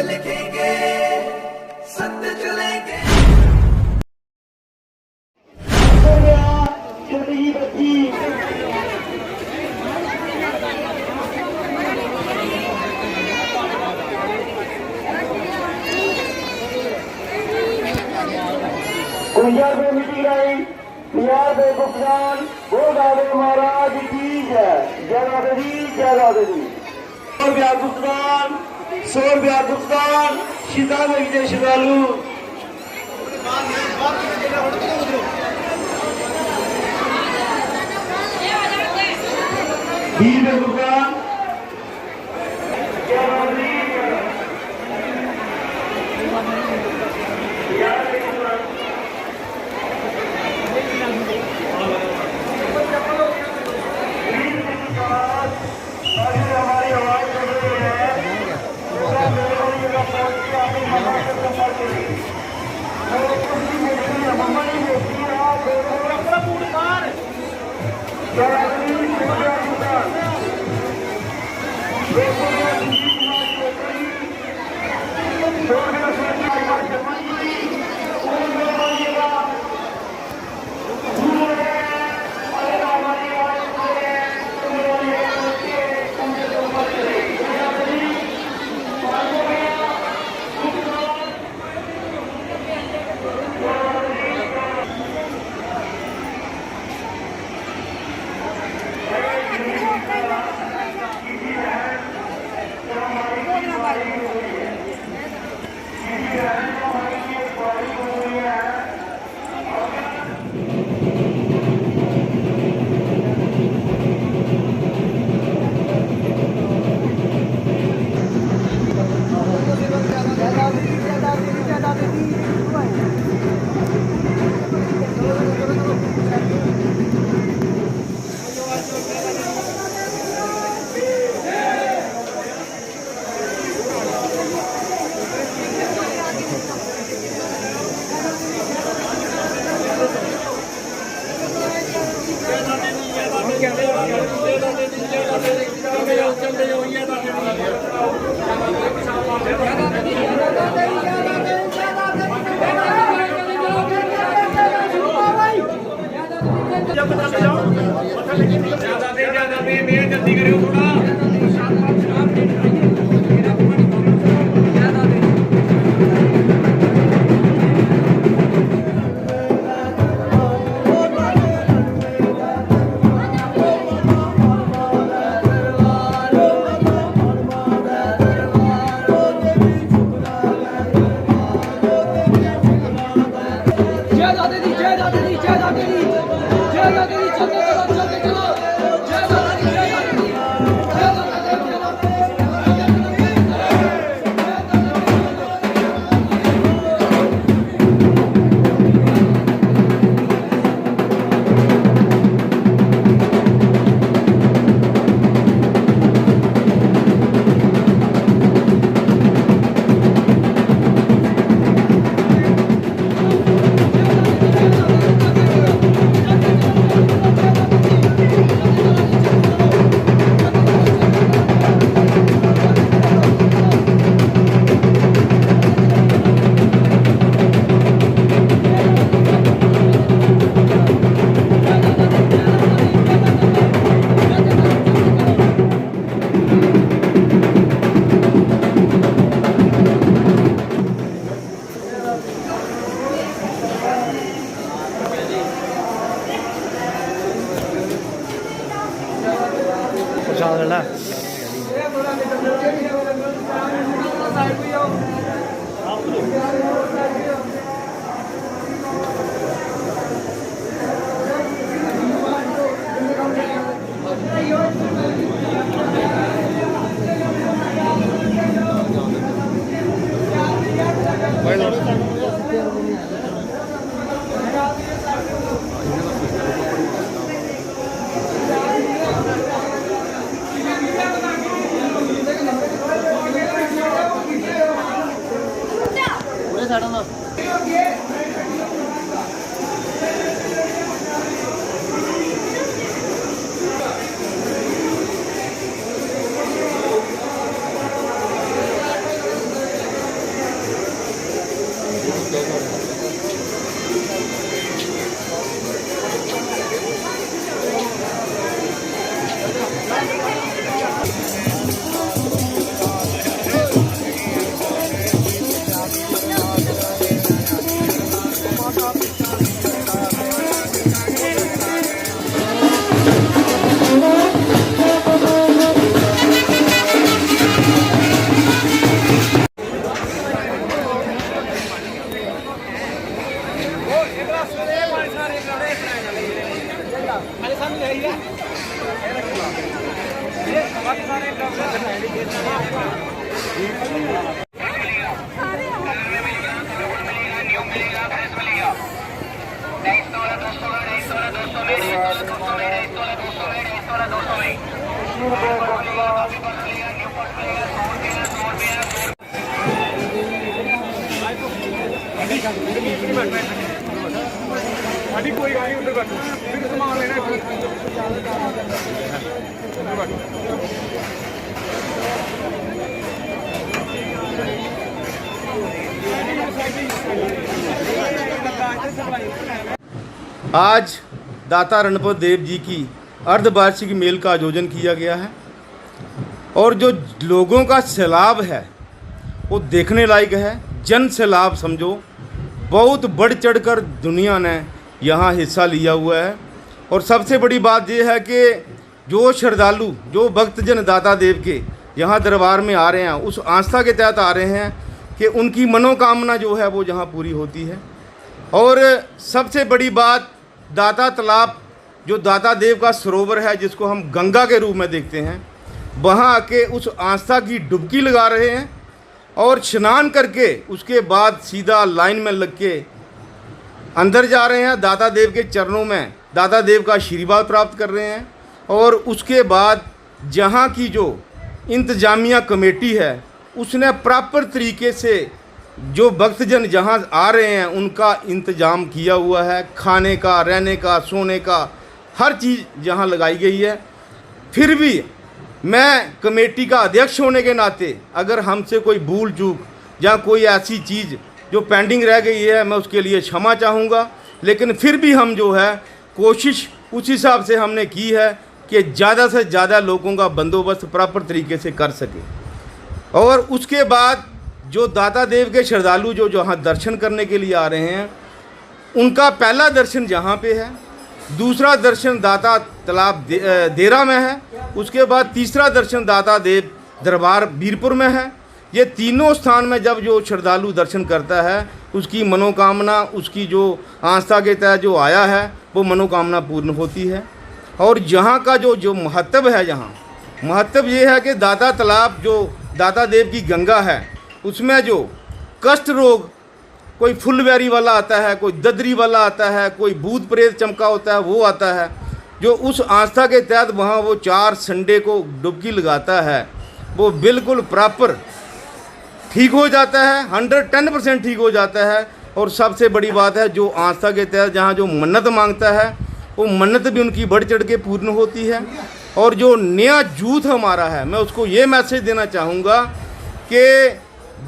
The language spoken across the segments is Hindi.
लिखेंगे, सत्य चलेंगे। छोटी बच्ची कुंजा पे मिट्टी गई बिहार पे भुगतान वो गावे महाराज की जगह दी जगह दी 100 रुपया भुगतान 100 रुपया भुगतान सीता में श्रद्धालु 20 रुपये भुगतान हमारी आवाज सुन रही है अभी कोई गाड़ी उधर कर फिर सामान लेना आज दाता रणपत देव जी की अर्धवार्षिक मेल का आयोजन किया गया है और जो लोगों का सैलाब है वो देखने लायक है। जन सैलाब समझो, बहुत बढ़ चढ़कर दुनिया ने यहाँ हिस्सा लिया हुआ है। और सबसे बड़ी बात यह है कि जो श्रद्धालु, जो भक्तजन दाता देव के यहाँ दरबार में आ रहे हैं, उस आस्था के तहत आ रहे हैं कि उनकी मनोकामना जो है वो यहाँ पूरी होती है। और सबसे बड़ी बात, दाता तालाब जो दाता देव का सरोवर है, जिसको हम गंगा के रूप में देखते हैं, वहाँ आके उस आस्था की डुबकी लगा रहे हैं और स्नान करके उसके बाद सीधा लाइन में लग के अंदर जा रहे हैं, दाता देव के चरणों में दाता देव का आशीर्वाद प्राप्त कर रहे हैं। और उसके बाद जहाँ की जो इंतजामिया कमेटी है उसने प्रॉपर तरीके से जो भक्तजन जहाँ आ रहे हैं उनका इंतज़ाम किया हुआ है, खाने का, रहने का, सोने का, हर चीज़ यहाँ लगाई गई है। फिर भी मैं कमेटी का अध्यक्ष होने के नाते अगर हमसे कोई भूल चूक या कोई ऐसी चीज़ जो पेंडिंग रह गई है, मैं उसके लिए क्षमा चाहूँगा। लेकिन फिर भी हम जो है कोशिश उस हिसाब से हमने की है कि ज़्यादा से ज़्यादा लोगों का बंदोबस्त प्रॉपर तरीके से कर सके। और उसके बाद जो दाता देव के श्रद्धालु जो जहाँ दर्शन करने के लिए आ रहे हैं, उनका पहला दर्शन जहाँ पे है, दूसरा दर्शन दाता तालाब देरा में है, उसके बाद तीसरा दर्शन दाता देव दरबार बीरपुर में है। ये तीनों स्थान में जब जो श्रद्धालु दर्शन करता है, उसकी मनोकामना, उसकी जो आस्था के तहत जो आया है, वो मनोकामना पूर्ण होती है। और यहाँ का जो महत्व है, यहाँ महत्व ये है कि दाता तालाब जो दाता देव की गंगा है, उसमें जो कष्ट रोग, कोई फुलबेरी वाला आता है, कोई ददरी वाला आता है, कोई भूत प्रेत चमका होता है, वो आता है, जो उस आस्था के तहत वहाँ वो 4 संडे को डुबकी लगाता है, वो बिल्कुल प्रॉपर ठीक हो जाता है, 110% ठीक हो जाता है। और सबसे बड़ी बात है, जो आस्था के तहत जहाँ जो मन्नत मांगता है, वो मन्नत भी उनकी बढ़ चढ़ के पूर्ण होती है। और जो नया यूथ हमारा है, मैं उसको ये मैसेज देना चाहूँगा कि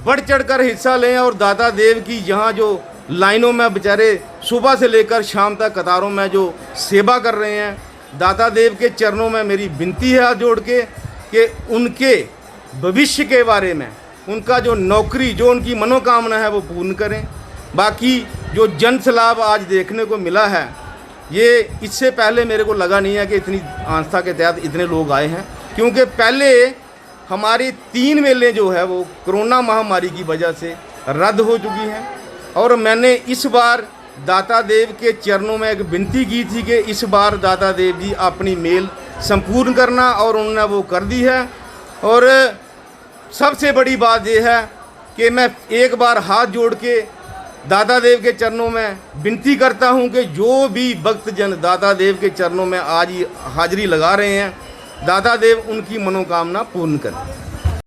बढ़ चढ़ कर हिस्सा लें और दाता देव की यहाँ जो लाइनों में बेचारे सुबह से लेकर शाम तक कतारों में जो सेवा कर रहे हैं, दाता देव के चरणों में मेरी विनती है हाथ जोड़ के कि उनके भविष्य के बारे में, उनका जो नौकरी, जो उनकी मनोकामना है, वो पूर्ण करें। बाकी जो जन सैलाब आज देखने को मिला है, ये इससे पहले मेरे को लगा नहीं है कि इतनी आस्था के तहत इतने लोग आए हैं, क्योंकि पहले हमारी 3 मेलें जो है वो कोरोना महामारी की वजह से रद्द हो चुकी हैं। और मैंने इस बार दाता देव के चरणों में एक विनती की थी कि इस बार दाता देव जी अपनी मेल संपूर्ण करना, और उन्होंने वो कर दी है। और सबसे बड़ी बात यह है कि मैं एक बार हाथ जोड़ के दाता देव के चरणों में विनती करता हूं कि जो भी भक्तजन दाता देव के चरणों में आज हाजिरी लगा रहे हैं, दाता देव उनकी मनोकामना पूर्ण करें।